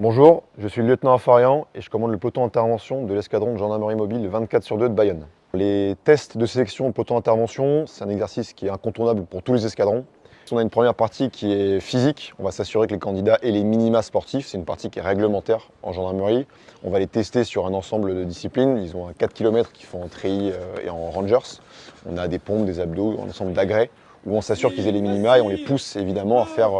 Bonjour, je suis le lieutenant Afarian et je commande le peloton intervention de l'escadron de gendarmerie mobile 24/2 de Bayonne. Les tests de sélection au peloton intervention, c'est un exercice qui est incontournable pour tous les escadrons. On a une première partie qui est physique, on va s'assurer que les candidats aient les minima sportifs, c'est une partie qui est réglementaire en gendarmerie. On va les tester sur un ensemble de disciplines, ils ont un 4 km qui font en treillis et en rangers. On a des pompes, des abdos, un ensemble d'agrès où on s'assure qu'ils aient les minima et on les pousse évidemment à faire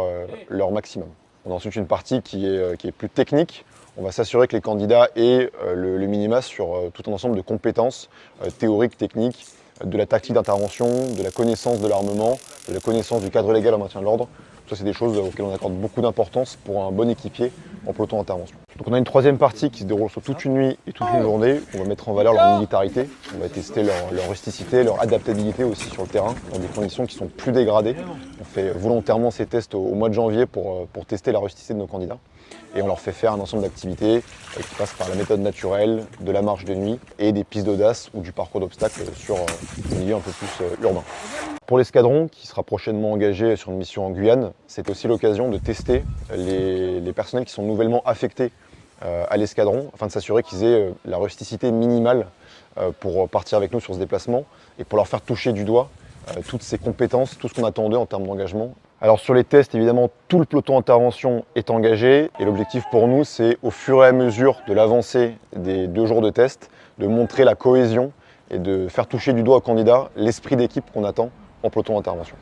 leur maximum. On a ensuite une partie qui est plus technique. On va s'assurer que les candidats aient le minima sur tout un ensemble de compétences théoriques, techniques, de la tactique d'intervention, de la connaissance de l'armement, de la connaissance du cadre légal en maintien de l'ordre. Ça, c'est des choses auxquelles on accorde beaucoup d'importance pour un bon équipier en peloton d'intervention. Donc on a une troisième partie qui se déroule sur toute une nuit et toute une journée. On va mettre en valeur leur militarité, on va tester leur rusticité, leur adaptabilité aussi sur le terrain, dans des conditions qui sont plus dégradées. On fait volontairement ces tests au mois de janvier pour tester la rusticité de nos candidats. Et on leur fait faire un ensemble d'activités qui passent par la méthode naturelle, de la marche de nuit et des pistes d'audace ou du parcours d'obstacles sur un milieu un peu plus urbain. Pour l'escadron, qui sera prochainement engagé sur une mission en Guyane, c'est aussi l'occasion de tester les personnels qui sont nouvellement affectés à l'escadron, afin de s'assurer qu'ils aient la rusticité minimale pour partir avec nous sur ce déplacement et pour leur faire toucher du doigt toutes ces compétences, tout ce qu'on attend d'eux en termes d'engagement. Alors sur les tests, évidemment, tout le peloton intervention est engagé et l'objectif pour nous, c'est au fur et à mesure de l'avancée des 2 jours de test, de montrer la cohésion et de faire toucher du doigt au candidat l'esprit d'équipe qu'on attend en peloton d'intervention.